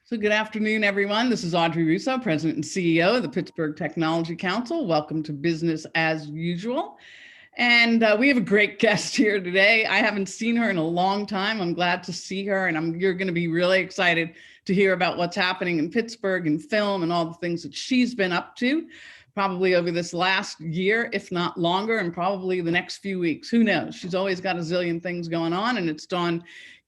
So good afternoon, everyone. This is Audrey Russo, President and CEO of the Pittsburgh Technology Council. Welcome to Business as Usual. And we have a great guest here today. I haven't seen her in a long time. I'm glad to see her, and you're going to be really excited to hear about what's happening in Pittsburgh and film and all the things that she's been up to, probably over this last year, if not longer, and probably the next few weeks. Who knows? She's always got a zillion things going on, and it's Dawn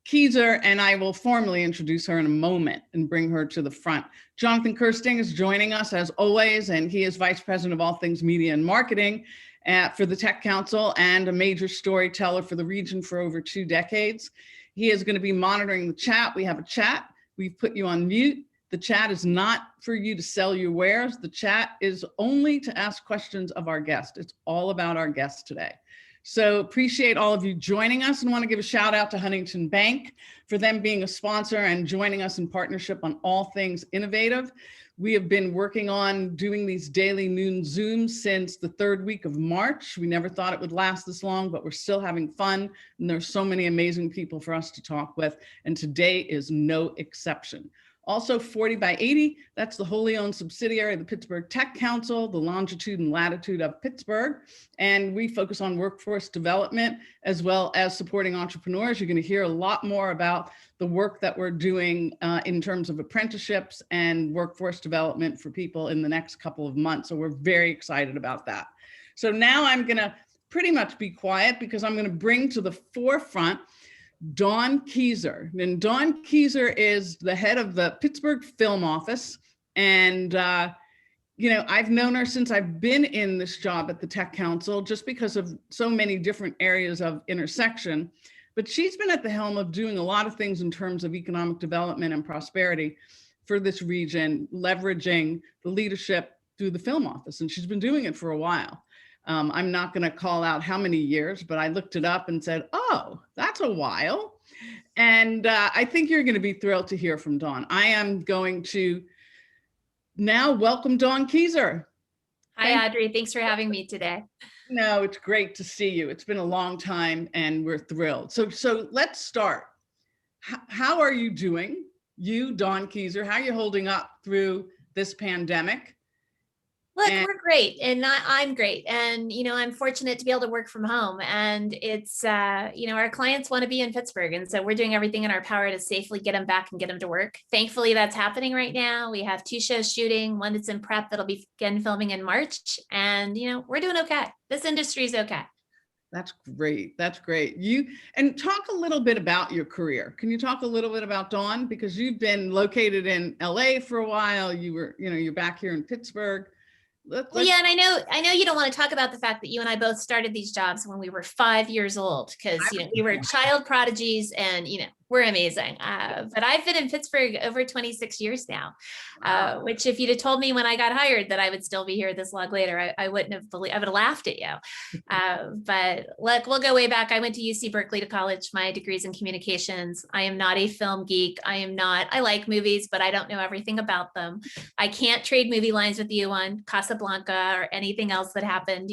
Keezer, and I will formally introduce her in a moment and bring her to the front. Jonathan Kirsting is joining us as always, and he is Vice President of all things media and marketing for the Tech Council and a major storyteller for the region for over 2 decades. He is going to be monitoring the chat. We have a chat. We've put you on mute. The chat is not for you to sell your wares. The chat is only to ask questions of our guest. It's all about our guest today. So appreciate all of you joining us, and want to give a shout out to Huntington Bank for them being a sponsor and joining us in partnership on all things innovative. We have been working on doing these daily noon Zooms since the 3rd week of March. We never thought it would last this long, but we're still having fun. And there's so many amazing people for us to talk with. And today is no exception. Also 40 by 80, that's the wholly owned subsidiary of the Pittsburgh Tech Council, the longitude and latitude of Pittsburgh. And we focus on workforce development as well as supporting entrepreneurs. You're going to hear a lot more about the work that we're doing in terms of apprenticeships and workforce development for people in the next couple of months. So we're very excited about that. So now I'm going to pretty much be quiet because I'm going to bring to the forefront Dawn Keezer. And Dawn Keezer is the head of the Pittsburgh Film Office. And, I've known her since I've been in this job at the Tech Council, just because of so many different areas of intersection. But she's been at the helm of doing a lot of things in terms of economic development and prosperity for this region, leveraging the leadership through the Film Office. And she's been doing it for a while. I'm not going to call out how many years, but I looked it up and said, oh, that's a while. And I think you're going to be thrilled to hear from Dawn. I am going to now welcome Dawn Keezer. Hi, Audrey. Thanks for having me today. No, it's great to see you. It's been a long time and we're thrilled. So let's start. How are you doing? You, Dawn Keezer, how are you holding up through this pandemic? Look, we're great, and I'm great. And, I'm fortunate to be able to work from home, and it's, our clients want to be in Pittsburgh. And so we're doing everything in our power to safely get them back and get them to work. Thankfully, that's happening right now. We have 2 shows shooting, one that's in prep that'll begin filming in March. And, we're doing okay. This industry is okay. That's great. That's great. And talk a little bit about your career. Can you talk a little bit about Dawn? Because you've been located in LA for a while. You're back here in Pittsburgh. Yeah, and I know you don't want to talk about the fact that you and I both started these jobs when we were 5 years old, because we were child prodigies, and we're amazing. But I've been in Pittsburgh over 26 years now, which if you'd have told me when I got hired that I would still be here this long later, I wouldn't have believed. I would have laughed at you. But look, we'll go way back. I went to UC Berkeley to college. My degree's in communications. I am not a film geek. I like movies, but I don't know everything about them. I can't trade movie lines with you on Casablanca or anything else that happened,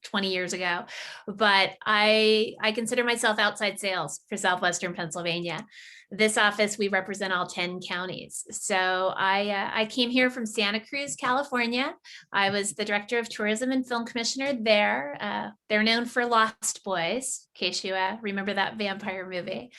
20 years ago, but I consider myself outside sales for southwestern Pennsylvania. This office, we represent all 10 counties. So I came here from Santa Cruz, California. I was the director of tourism and film commissioner there. They're known for Lost Boys, in case you remember that vampire movie.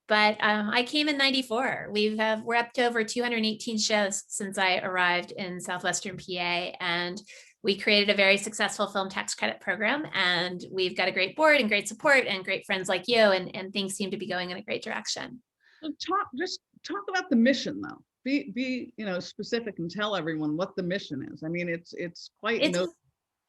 But I came in '94. We're up to over 218 shows since I arrived in southwestern PA, and we created a very successful film tax credit program, and we've got a great board and great support and great friends like you, and things seem to be going in a great direction. So talk about the mission, though. Be specific and tell everyone what the mission is. I mean, it's quite.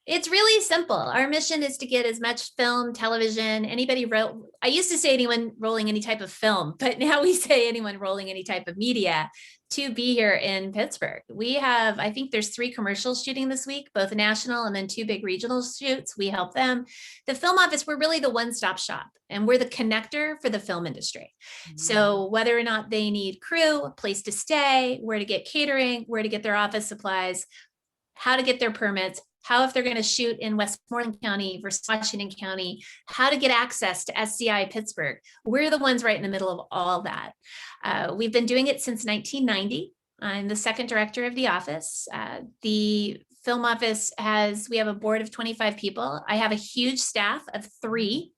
It's really simple. Our mission is to get as much film, television, I used to say anyone rolling any type of film, but now we say anyone rolling any type of media to be here in Pittsburgh. We have, I think there's 3 commercials shooting this week, both national and then 2 big regional shoots. We help them. The film office, we're really the one-stop shop, and we're the connector for the film industry. Mm-hmm. So whether or not they need crew, a place to stay, where to get catering, where to get their office supplies, how to get their permits, how if they're going to shoot in Westmoreland County versus Washington County, how to get access to SCI Pittsburgh. We're the ones right in the middle of all that. We've been doing it since 1990. I'm the second director of the office. The film office we have a board of 25 people. I have a huge staff of 3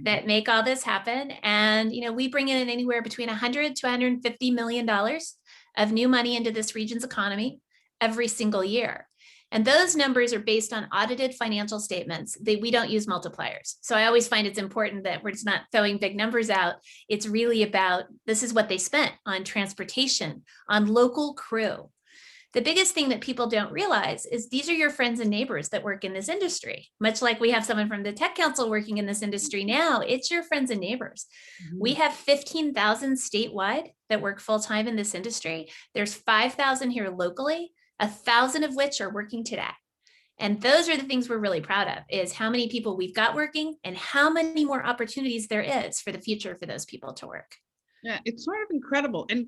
that make all this happen. And, we bring in anywhere between $100 to $150 million of new money into this region's economy every single year. And those numbers are based on audited financial statements. We don't use multipliers. So I always find it's important that we're just not throwing big numbers out. It's really about, this is what they spent on transportation, on local crew. The biggest thing that people don't realize is these are your friends and neighbors that work in this industry. Much like we have someone from the Tech Council working in this industry now, it's your friends and neighbors. Mm-hmm. We have 15,000 statewide that work full-time in this industry. There's 5,000 here locally, 1,000 of which are working today. And those are the things we're really proud of, is how many people we've got working and how many more opportunities there is for the future for those people to work. Yeah, it's sort of incredible. And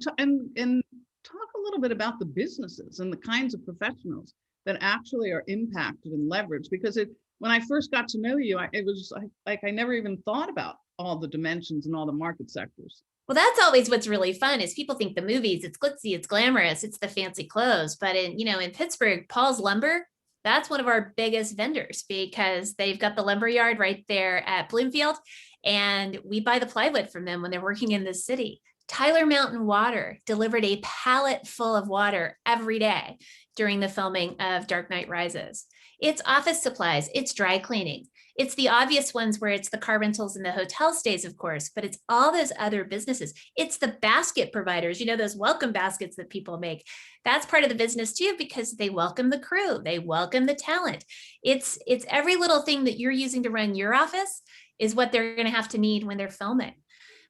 talk a little bit about the businesses and the kinds of professionals that actually are impacted and leveraged, because when I first got to know you, it was like I never even thought about all the dimensions and all the market sectors. Well, that's always what's really fun, is people think the movies, it's glitzy, it's glamorous, it's the fancy clothes. But in Pittsburgh, Paul's Lumber, that's one of our biggest vendors, because they've got the lumber yard right there at Bloomfield, and we buy the plywood from them when they're working in this city. Tyler Mountain Water delivered a pallet full of water every day during the filming of Dark Knight Rises. It's office supplies, it's dry cleaning. It's the obvious ones where it's the car rentals and the hotel stays, of course, but it's all those other businesses. It's the basket providers, those welcome baskets that people make. That's part of the business too, because they welcome the crew, they welcome the talent. It's every little thing that you're using to run your office is what they're going to have to need when they're filming.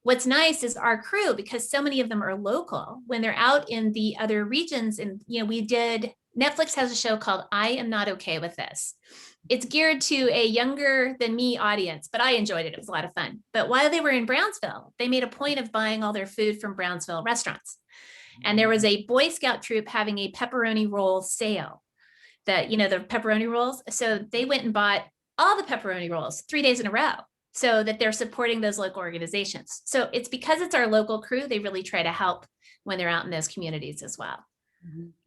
What's nice is our crew, because so many of them are local, when they're out in the other regions, and Netflix has a show called I Am Not Okay With This. It's geared to a younger than me audience, but I enjoyed it. It was a lot of fun. But while they were in Brownsville, they made a point of buying all their food from Brownsville restaurants. And there was a Boy Scout troop having a pepperoni roll sale, the pepperoni rolls. So they went and bought all the pepperoni rolls 3 days in a row, so that they're supporting those local organizations. So it's because it's our local crew, they really try to help when they're out in those communities as well.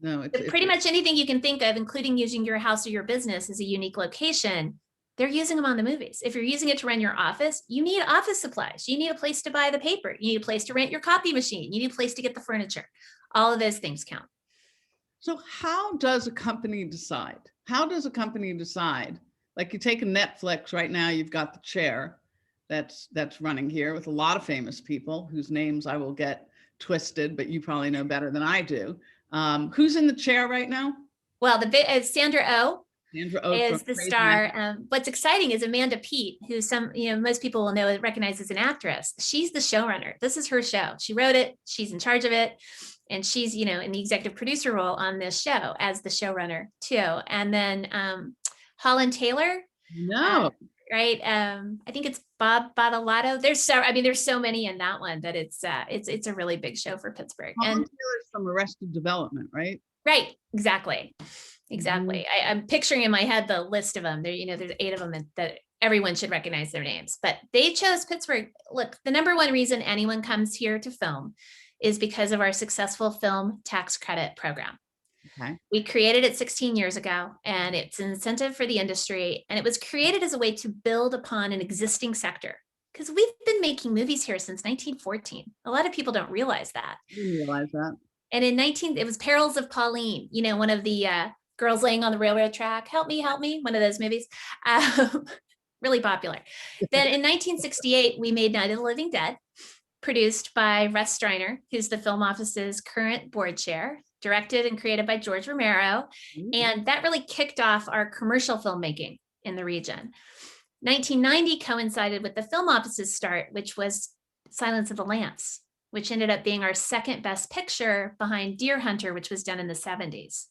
No, it's pretty much anything you can think of, including using your house or your business as a unique location, they're using them on the movies. If you're using it to run your office, you need office supplies. You need a place to buy the paper. You need a place to rent your copy machine. You need a place to get the furniture. All of those things count. So how does a company decide? Like, you take a Netflix right now, you've got the chair that's running here with a lot of famous people whose names I will get twisted, but you probably know better than I do. Who's in the chair right now? Well, Sandra Oh is the Crazy star. What's exciting is Amanda Peet, who most people will recognize as an actress. She's the showrunner. This is her show. She wrote it. She's in charge of it. And she's, in the executive producer role on this show as the showrunner too. And then Holland Taylor. No. Right. I think it's Bob Badalato. There's so many in that one that it's a really big show for Pittsburgh. Holland Taylor's from Arrested Development, right? Right. Exactly. Mm-hmm. I'm picturing in my head the list of them. There's 8 of them that everyone should recognize their names, but they chose Pittsburgh. Look, the number one reason anyone comes here to film is because of our successful film tax credit program. Okay. We created it 16 years ago, and it's an incentive for the industry. And it was created as a way to build upon an existing sector, because we've been making movies here since 1914. A lot of people don't realize that. I didn't realize that. And it was Perils of Pauline, one of the girls laying on the railroad track. Help me, one of those movies. Really popular. Then in 1968, we made Night of the Living Dead, produced by Russ Striner, who's the film office's current board chair, directed and created by George Romero. And that really kicked off our commercial filmmaking in the region. 1990 coincided with the film office's start, which was Silence of the Lambs, which ended up being our second best picture behind Deer Hunter, which was done in the 70s.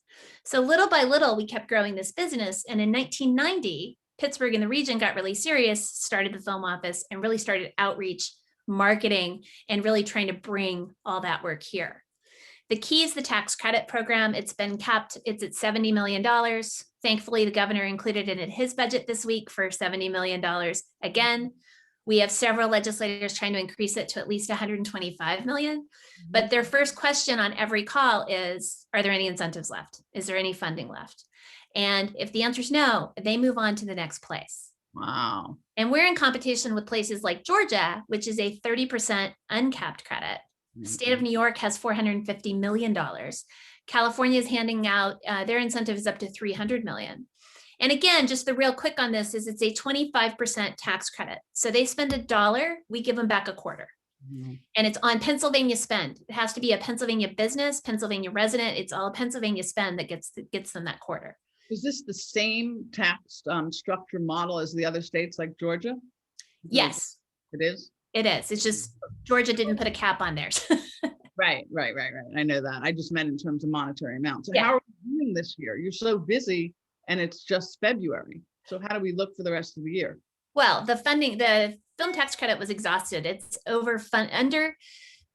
So little by little, we kept growing this business. And in 1990, Pittsburgh and the region got really serious, started the film office, and really started outreach, marketing, and really trying to bring all that work here. The key is the tax credit program. It's been capped. It's at $70 million Thankfully, the governor included it in his budget this week for $70 million. Again, we have several legislators trying to increase it to at least 125 million. But their first question on every call is, are there any incentives left? Is there any funding left? And if the answer is no, they move on to the next place. Wow. And we're in competition with places like Georgia, which is a 30% uncapped credit. The state of New York has $450 million. California is handing out their incentive is up to 300 million. And again, just the real quick on this is it's a 25% tax credit. So they spend $1, we give them back $0.25. And it's on Pennsylvania spend. It has to be a Pennsylvania business, Pennsylvania resident. It's all Pennsylvania spend that gets them that $0.25. Is this the same tax structure model as the other states like Georgia? Yes. It is? It is. It's just Georgia didn't put a cap on theirs. Right. I know that. I just meant in terms of monetary amounts. So Yeah. how are we doing this year? You're so busy and it's just February. So how do we look for the rest of the year? Well, the film tax credit was exhausted. It's underfunded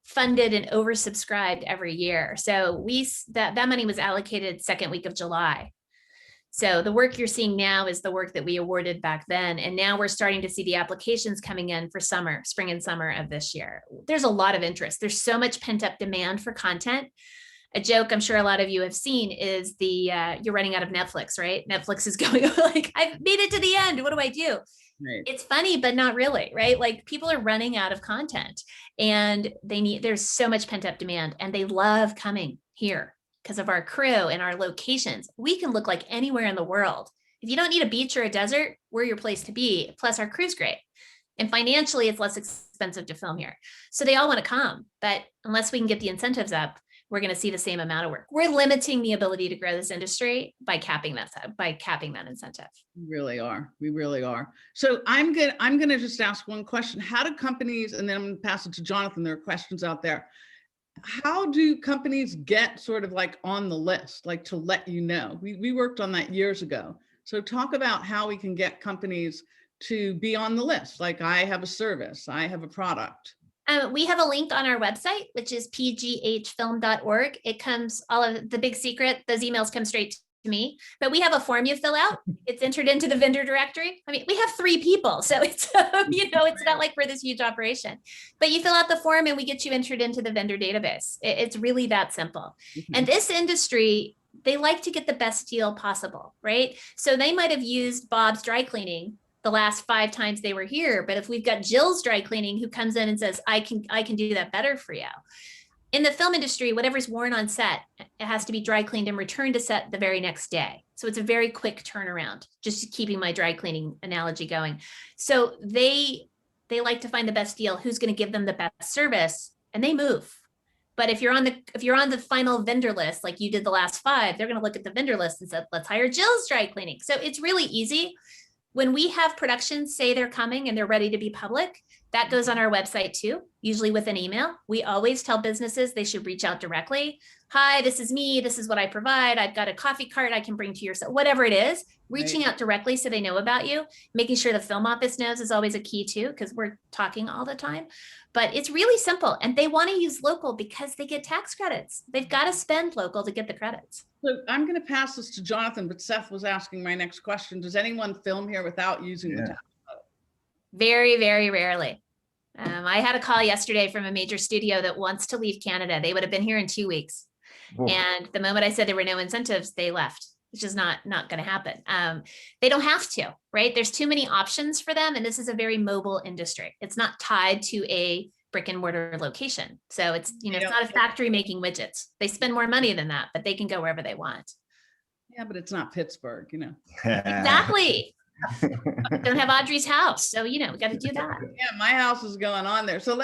and oversubscribed every year. So that money was allocated second week of July. So the work you're seeing now is the work that we awarded back then. And now we're starting to see the applications coming in for spring and summer of this year. There's a lot of interest. There's so much pent up demand for content. A joke I'm sure a lot of you have seen is you're running out of Netflix, right? Netflix is going like, I've made it to the end. What do I do? Right. It's funny, but not really, right? Like people are running out of content and there's so much pent up demand and they love coming here because of our crew and our locations. We can look like anywhere in the world. If you don't need a beach or a desert, we're your place to be. Plus our crew's great. And financially, it's less expensive to film here. So they all want to come, but unless we can get the incentives up, we're going to see the same amount of work. We're limiting the ability to grow this industry by capping that incentive. We really are. So I'm going to just ask one question. How do companies, and then I'm going to pass it to Jonathan, there are questions out there. How do companies get sort of like on the list, like to let you know? We worked on that years ago. So talk about how we can get companies to be on the list. Like I have a service, I have a product. We have a link on our website, which is pghfilm.org. It comes, all of the big secret, those emails come straight to me, but we have a form you fill out. It's entered into the vendor directory. I mean, we have 3 people, so it's, it's not like we're this huge operation, but you fill out the form and we get you entered into the vendor database. It's really that simple. And this industry, they like to get the best deal possible, right? So they might have used Bob's dry cleaning the last 5 times they were here. But if we've got Jill's dry cleaning who comes in and says, I can do that better for you. In the film industry, whatever's worn on set, it has to be dry cleaned and returned to set the very next day. So it's a very quick turnaround, just keeping my dry cleaning analogy going. So they like to find the best deal, who's going to give them the best service, and they move. But if you're on the final vendor list, like you did the last 5, they're going to look at the vendor list and say, let's hire Jill's dry cleaning. So it's really easy. When we have productions say they're coming and they're ready to be public, that goes on our website too, usually with an email. We always tell businesses they should reach out directly. Hi, this is me. This is what I provide. I've got a coffee cart I can bring to your set, whatever it is, reaching out directly so they know about you. Making sure the film office knows is always a key too, because we're talking all the time. But it's really simple. And they want to use local because they get tax credits. They've got to spend local to get the credits. So I'm going to pass this to Jonathan, but Seth was asking my next question. Does anyone film here without using the tax credit? Very, very rarely. I had a call yesterday from a major studio that wants to leave Canada. They would have been here in 2 weeks. Whoa. And the moment I said there were no incentives, they left. It's just not going to happen. They don't have to, right? There's too many options for them. And this is a very mobile industry. It's not tied to a brick and mortar location. So it's, it's not a factory making widgets. They spend more money than that, but they can go wherever they want. Yeah, but it's not Pittsburgh, Exactly. Don't have Audrey's house. So, we got to do that. Yeah, my house is going on there. So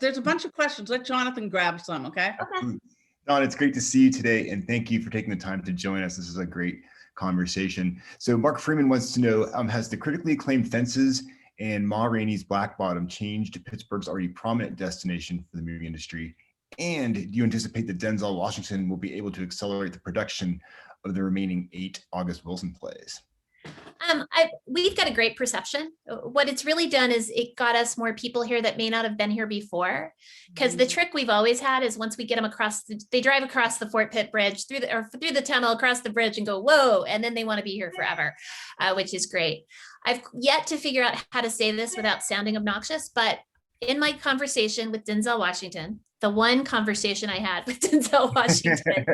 there's a bunch of questions. Let Jonathan grab some, okay? Okay. Don, it's great to see you today. And thank you for taking the time to join us. This is a great conversation. So Mark Freeman wants to know, has the critically acclaimed Fences and Ma Rainey's Black Bottom changed Pittsburgh's already prominent destination for the movie industry? And do you anticipate that Denzel Washington will be able to accelerate the production of the remaining 8 August Wilson plays? We've got a great perception. What it's really done is it got us more people here that may not have been here before. Because the trick we've always had is once we get them across, they drive across the Fort Pitt Bridge through the tunnel across the bridge and go, whoa, and then they want to be here forever, which is great. I've yet to figure out how to say this without sounding obnoxious, but in my conversation with Denzel Washington, the one conversation I had with Denzel Washington,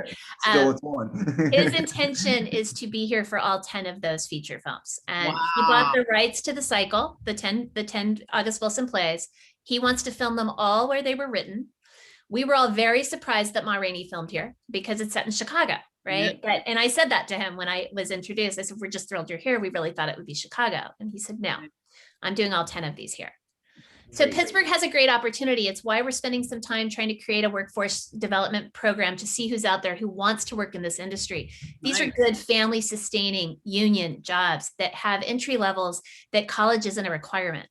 Still it's on. his intention is to be here for all 10 of those feature films. And Wow. he bought the rights to the cycle, the 10 August Wilson plays. He wants to film them all where they were written. We were all very surprised that Ma Rainey filmed here because it's set in Chicago, right? Yeah. And I said that to him when I was introduced. I said, we're just thrilled you're here. We really thought it would be Chicago. And he said, no, I'm doing all 10 of these here. So Pittsburgh has a great opportunity. It's why we're spending some time trying to create a workforce development program to see who's out there who wants to work in this industry. These are good family sustaining union jobs that have entry levels that college isn't a requirement.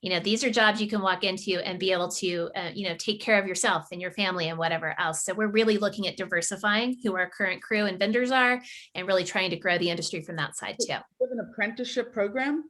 These are jobs you can walk into and be able to, take care of yourself and your family and whatever else. So we're really looking at diversifying who our current crew and vendors are and really trying to grow the industry from that side too. Do you have an apprenticeship program?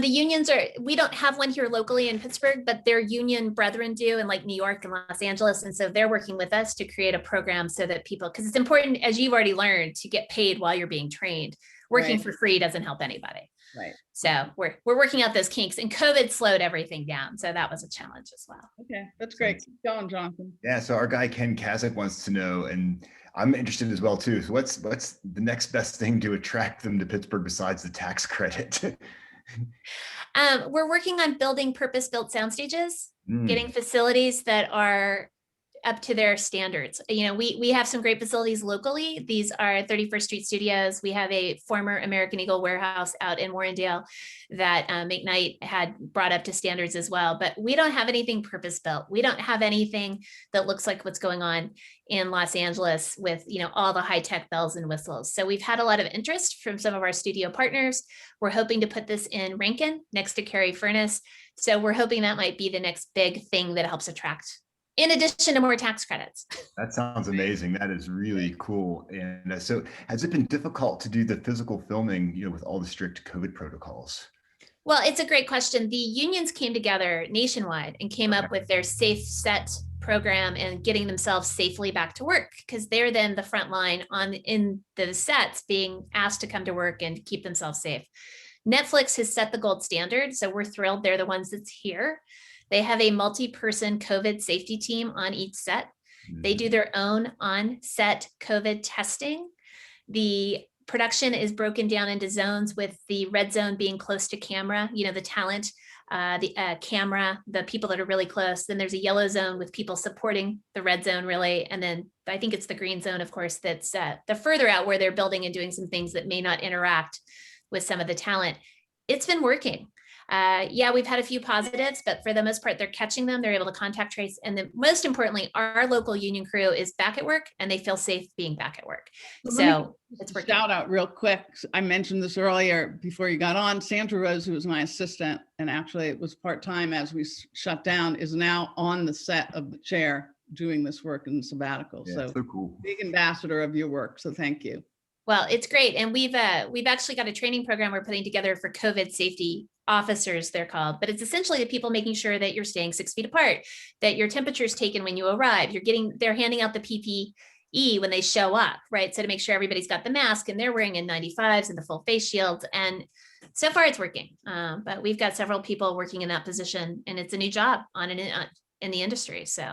The unions we don't have one here locally in Pittsburgh, but their union brethren do in like New York and Los Angeles. And so they're working with us to create a program so that people, because it's important, as you've already learned, to get paid while you're being trained. Working for free doesn't help anybody. Right. So we're working out those kinks, and COVID slowed everything down. So that was a challenge as well. Okay, that's great. Keep going, Jonathan. Yeah, so our guy Ken Kazak wants to know, and I'm interested as well too. So what's the next best thing to attract them to Pittsburgh besides the tax credit? We're working on building purpose-built sound stages, getting facilities that are up to their standards. We have some great facilities locally. These are 31st Street Studios. We have a former American Eagle warehouse out in Warrendale that McKnight had brought up to standards as well. But we don't have anything purpose-built. We don't have anything that looks like what's going on in Los Angeles with all the high-tech bells and whistles. So we've had a lot of interest from some of our studio partners. We're hoping to put this in Rankin next to Cary Furnace. So we're hoping that might be the next big thing that helps attract, in addition to more tax credits. That sounds amazing. That is really cool. And so has it been difficult to do the physical filming, with all the strict COVID protocols? Well, it's a great question. The unions came together nationwide and came up with their safe set program and getting themselves safely back to work, because they're then the front line in the sets being asked to come to work and keep themselves safe. Netflix has set the gold standard, so we're thrilled they're the ones that's here. They have a multi-person COVID safety team on each set. They do their own on-set COVID testing. The production is broken down into zones, with the red zone being close to camera, the talent, the camera, the people that are really close. Then there's a yellow zone with people supporting the red zone really. And then I think it's the green zone, of course, that's the further out where they're building and doing some things that may not interact with some of the talent. It's been working. Yeah, we've had a few positives, but for the most part, they're catching them. They're able to contact trace. And then most importantly, our local union crew is back at work and they feel safe being back at work. So it's working. Shout out real quick. I mentioned this earlier before you got on. Sandra Rose, who was my assistant, and actually it was part-time as we shut down, is now on the set of The Chair doing this work in sabbatical. Yeah, so cool. Big ambassador of your work. So thank you. Well, it's great. And we've actually got a training program we're putting together for COVID safety officers, they're called, but it's essentially the people making sure that you're staying 6 feet apart, that your temperature is taken when you arrive. They're handing out the PPE when they show up, right? So to make sure everybody's got the mask and they're wearing N95s and the full face shields. And so far it's working. But we've got several people working in that position, and it's a new job in the industry. So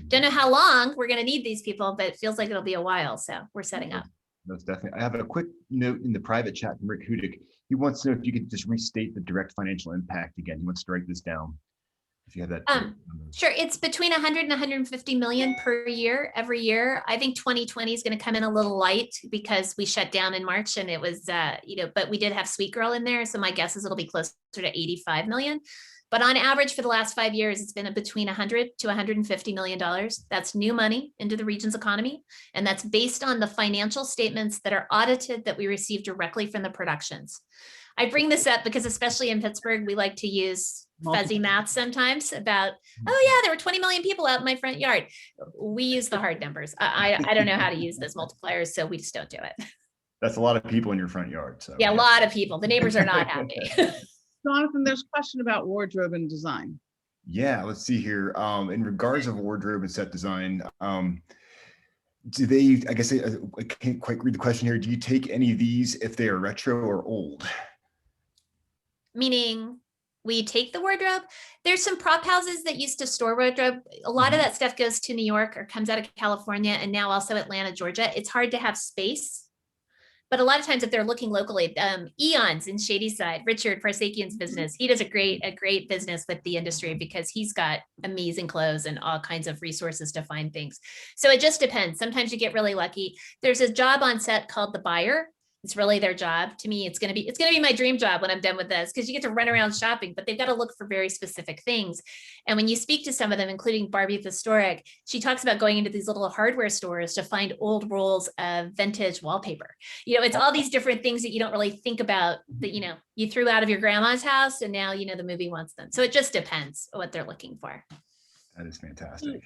don't know how long we're going to need these people, but it feels like it'll be a while. So we're setting up. Most definitely. I have a quick note in the private chat from Rick Hudick. He wants to know if you could just restate the direct financial impact again. He wants to write this down. If you have that. Sure. It's between 100 and 150 million per year, every year. I think 2020 is going to come in a little light because we shut down in March, and it was, but we did have Sweet Girl in there. So my guess is it'll be closer to 85 million. But on average for the last 5 years, it's been between 100 to 150 million dollars. That's new money into the region's economy. And that's based on the financial statements that are audited that we receive directly from the productions. I bring this up because especially in Pittsburgh, we like to use fuzzy math sometimes about, oh yeah, there were 20 million people out in my front yard. We use the hard numbers. I don't know how to use those multipliers, so we just don't do it. That's a lot of people in your front yard. So Yeah, a lot of people. The neighbors are not happy. Jonathan, there's a question about wardrobe and design. Yeah, let's see here. In regards of wardrobe and set design, do they, I guess I can't quite read the question here. Do you take any of these if they are retro or old? Meaning we take the wardrobe. There's some prop houses that used to store wardrobe. A lot of that stuff goes to New York or comes out of California and now also Atlanta, Georgia. It's hard to have space. But a lot of times if they're looking locally, Eons in Shadyside, Richard Farsakian's business, he does a great business with the industry because he's got amazing clothes and all kinds of resources to find things. So it just depends. Sometimes you get really lucky. There's a job on set called the buyer. It's really their job. To me, it's gonna be my dream job when I'm done with this, because you get to run around shopping, but they've got to look for very specific things. And when you speak to some of them, including Barbie the Historic, she talks about going into these little hardware stores to find old rolls of vintage wallpaper. It's all these different things that you don't really think about that, you threw out of your grandma's house and now, the movie wants them. So it just depends what they're looking for. That is fantastic.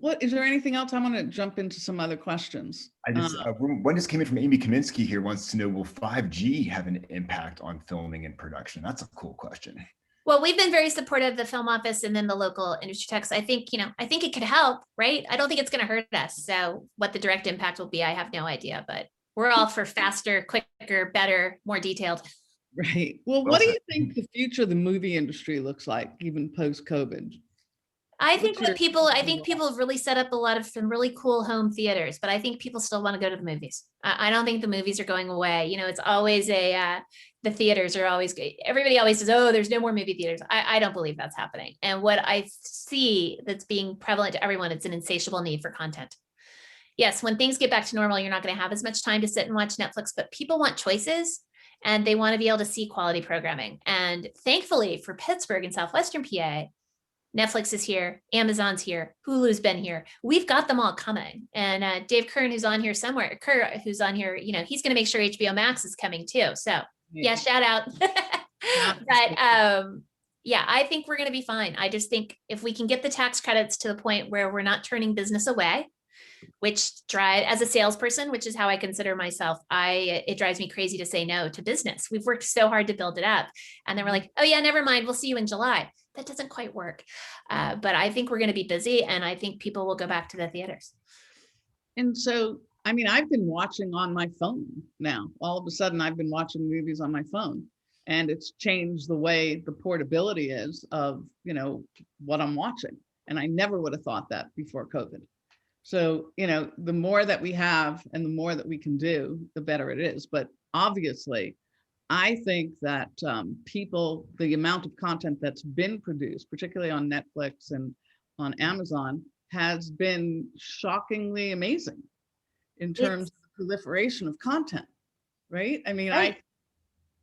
What is there anything else? I want to jump into some other questions. One just came in from Amy Kaminsky here, wants to know, will 5G have an impact on filming and production? That's a cool question. Well, we've been very supportive of the film office and then the local industry techs. I think it could help, right? I don't think it's going to hurt us. So what the direct impact will be, I have no idea, but we're all for faster, quicker, better, more detailed. Right. Well, what do you think the future of the movie industry looks like, even post-COVID? I think people have really set up a lot of some really cool home theaters, but I think people still want to go to the movies. I don't think the movies are going away. It's always the theaters are always, everybody always says, oh, there's no more movie theaters. I don't believe that's happening. And what I see that's being prevalent to everyone, it's an insatiable need for content. Yes, when things get back to normal, you're not going to have as much time to sit and watch Netflix, but people want choices and they want to be able to see quality programming. And thankfully for Pittsburgh and southwestern PA, Netflix is here, Amazon's here, Hulu's been here. We've got them all coming. And Dave Kern, who's on here somewhere, who's on here, he's going to make sure HBO Max is coming too. So yeah, shout out. But yeah, I think we're going to be fine. I just think if we can get the tax credits to the point where we're not turning business away, which as a salesperson, which is how I consider myself, it drives me crazy to say no to business. We've worked so hard to build it up. And then we're like, oh yeah, never mind. We'll see you in July. That doesn't quite work. But I think we're going to be busy and I think people will go back to the theaters. And so, I've been watching on my phone now. All of a sudden, I've been watching movies on my phone and it's changed the way the portability is of, what I'm watching. And I never would have thought that before COVID. So, the more that we have and the more that we can do, the better it is. But obviously, I think that the amount of content that's been produced, particularly on Netflix and on Amazon, has been shockingly amazing in terms of the proliferation of content, right? Right.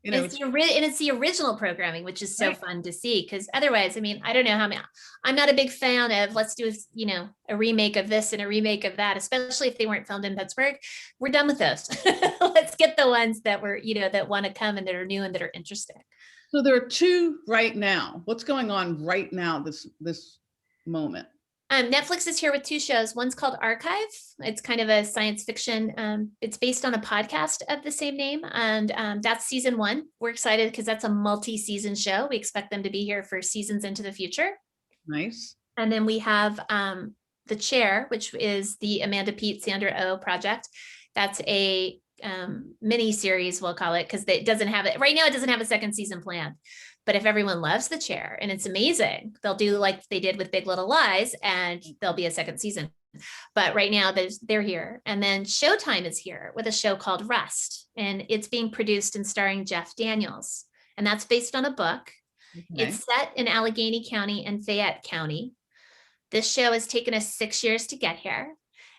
It's the original programming, which is so fun to see, because otherwise, I don't know how many, I'm not a big fan of let's do a remake of this and a remake of that, especially if they weren't filmed in Pittsburgh. We're done with those. Let's get the ones that were, that want to come and that are new and that are interesting. So there are two right now. What's going on right now, this moment? Netflix is here with two shows. One's called Archive. It's kind of a science fiction. It's based on a podcast of the same name. And that's season 1. We're excited because that's a multi-season show. We expect them to be here for seasons into the future. Nice. And then we have The Chair, which is the Amanda Pete Sandra Oh project. That's a mini series, we'll call it, because it doesn't have it right now. It doesn't have a second season planned. But if everyone loves The Chair and it's amazing, they'll do like they did with Big Little Lies and there'll be a second season. But right now they're here. And then Showtime is here with a show called Rust, and it's being produced and starring Jeff Daniels. And that's based on a book. Okay. It's set in Allegheny County and Fayette County. This show has taken us 6 years to get here.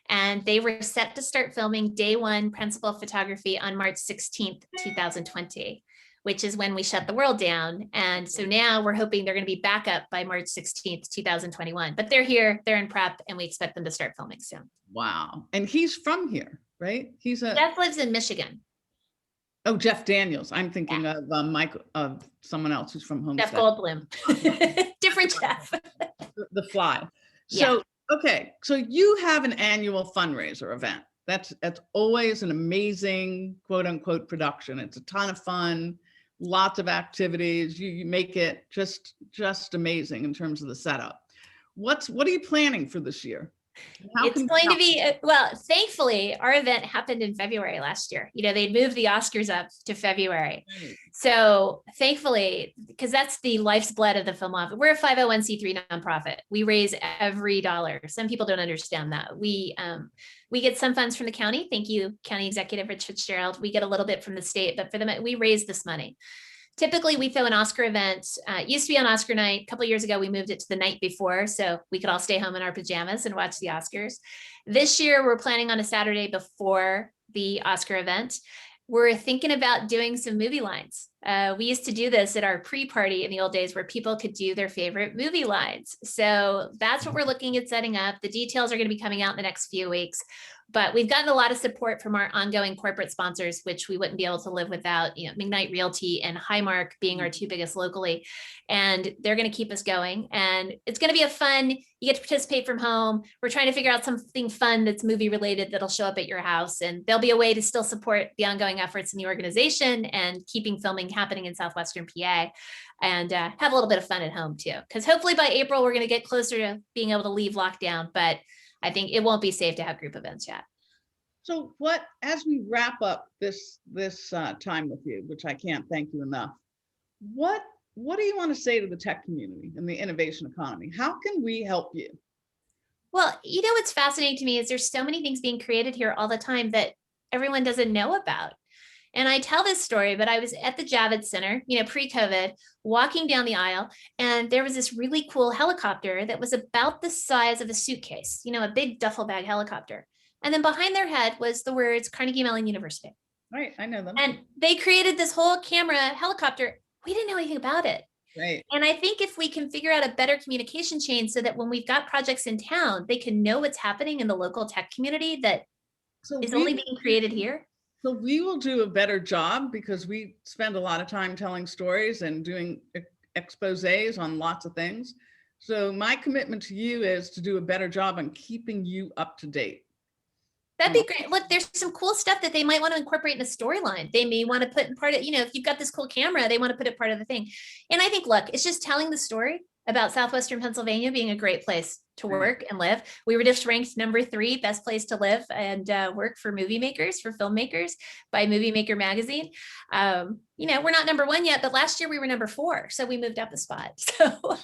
And they were set to start filming day 1 principal photography on March 16th, 2020. Which is when we shut the world down. And so now we're hoping they're going to be back up by March 16th, 2021. But they're here, they're in prep, and we expect them to start filming soon. Wow. And he's from here, right? Jeff lives in Michigan. Oh, Jeff Daniels. I'm thinking of someone else who's from Homestead. Jeff Goldblum. Different Jeff. The Fly. So, okay. So you have an annual fundraiser event. That's always an amazing quote unquote production. It's a ton of fun, lots of activities. You make it just amazing in terms of the setup. What are you planning for this year? It's going to be, well, thankfully, our event happened in February last year. They moved the Oscars up to February. So thankfully, because that's the life's blood of the film office. We're a 501c3 nonprofit. We raise every dollar. Some people don't understand that. We get some funds from the county. Thank you, County Executive Rich Fitzgerald. We get a little bit from the state, but for them, we raise this money. Typically, we throw an Oscar event. It used to be on Oscar night. A couple of years ago, we moved it to the night before, so we could all stay home in our pajamas and watch the Oscars. This year, we're planning on a Saturday before the Oscar event. We're thinking about doing some movie lines. We used to do this at our pre-party in the old days where people could do their favorite movie lines. So that's what we're looking at setting up. The details are going to be coming out in the next few weeks. But we've gotten a lot of support from our ongoing corporate sponsors, which we wouldn't be able to live without, McKnight Realty and Highmark being our two biggest locally. And they're going to keep us going. And it's going to be a fun, you get to participate from home. We're trying to figure out something fun that's movie related that'll show up at your house. And there'll be a way to still support the ongoing efforts in the organization and keeping filming happening in southwestern PA, and have a little bit of fun at home too. Because hopefully by April, we're going to get closer to being able to leave lockdown. But I think it won't be safe to have group events yet. So as we wrap up this time with you, which I can't thank you enough, what do you want to say to the tech community and the innovation economy? How can we help you? Well, what's fascinating to me is there's so many things being created here all the time that everyone doesn't know about. And I tell this story, but I was at the Javits Center, pre-COVID, walking down the aisle, and there was this really cool helicopter that was about the size of a suitcase, a big duffel bag helicopter. And then behind their head was the words Carnegie Mellon University. Right, I know them. And they created this whole camera helicopter. We didn't know anything about it. Right. And I think if we can figure out a better communication chain so that when we've got projects in town, they can know what's happening in the local tech community that is only being created here. So we will do a better job because we spend a lot of time telling stories and doing exposés on lots of things. So my commitment to you is to do a better job on keeping you up to date. That'd be great. Look, there's some cool stuff that they might want to incorporate in a storyline. They may want to put in part of, if you've got this cool camera, they want to put it part of the thing. And I think, look, it's just telling the story about southwestern Pennsylvania being a great place to work and live. We were just ranked number 3 best place to live and work for movie makers, for filmmakers by Movie Maker magazine. We're not number 1 yet, but last year we were number 4. So we moved up a spot. So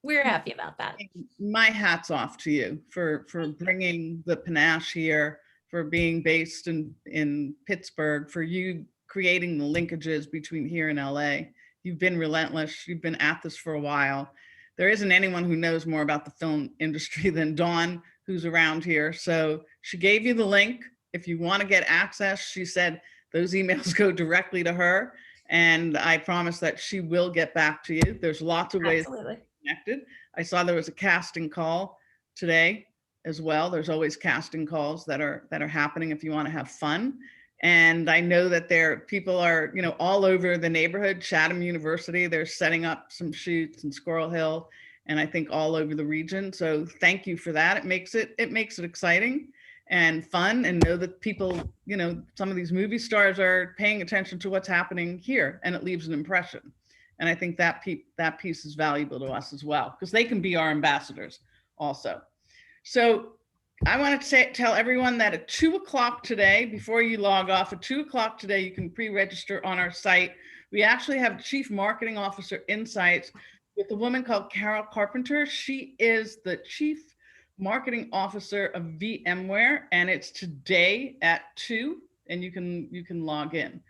we're happy about that. My hat's off to you for bringing the panache here, for being based in Pittsburgh, for you creating the linkages between here and LA. You've been relentless. You've been at this for a while. There isn't anyone who knows more about the film industry than Dawn, who's around here. So she gave you the link. If you want to get access, she said those emails go directly to her. And I promise that she will get back to you. There's lots of ways to get connected. I saw there was a casting call today as well. There's always casting calls that are happening if you want to have fun. And I know that people are, all over the neighborhood. Chatham University, they're setting up some shoots in Squirrel Hill, and I think all over the region. So thank you for that. It makes it exciting and fun, and know that people, some of these movie stars are paying attention to what's happening here, and it leaves an impression. And I think that piece is valuable to us as well, because they can be our ambassadors also. So I want to tell everyone that at 2:00 today, before you log off, at 2:00 today, you can pre-register on our site. We actually have Chief Marketing Officer Insights with a woman called Carol Carpenter. She is the Chief Marketing Officer of VMware, and it's today at 2:00, and you can log in.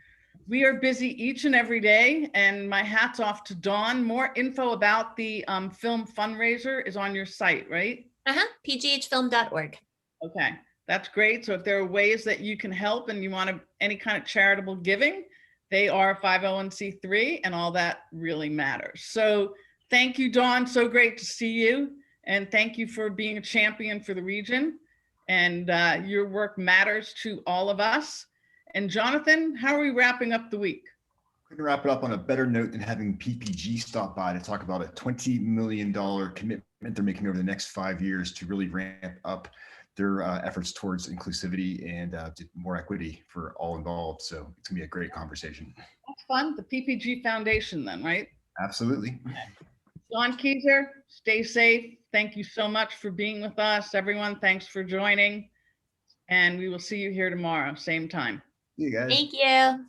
We are busy each and every day, and my hat's off to Dawn. More info about the film Fundraiser is on your site, right? pghfilm.org. Okay, that's great. So if there are ways that you can help and you want any kind of charitable giving, they are 501c3, and all that really matters. So thank you, Dawn. So great to see you. And thank you for being a champion for the region. And your work matters to all of us. And Jonathan, how are we wrapping up the week? We're going to wrap it up on a better note than having PPG stop by to talk about a $20 million commitment they're making over the next 5 years to really ramp up their efforts towards inclusivity and more equity for all involved. So it's gonna be a great conversation. That's fun. The PPG Foundation then, right? Absolutely. John Keezer, stay safe. Thank you so much for being with us. Everyone, thanks for joining. And we will see you here tomorrow, same time. See you guys. Thank you.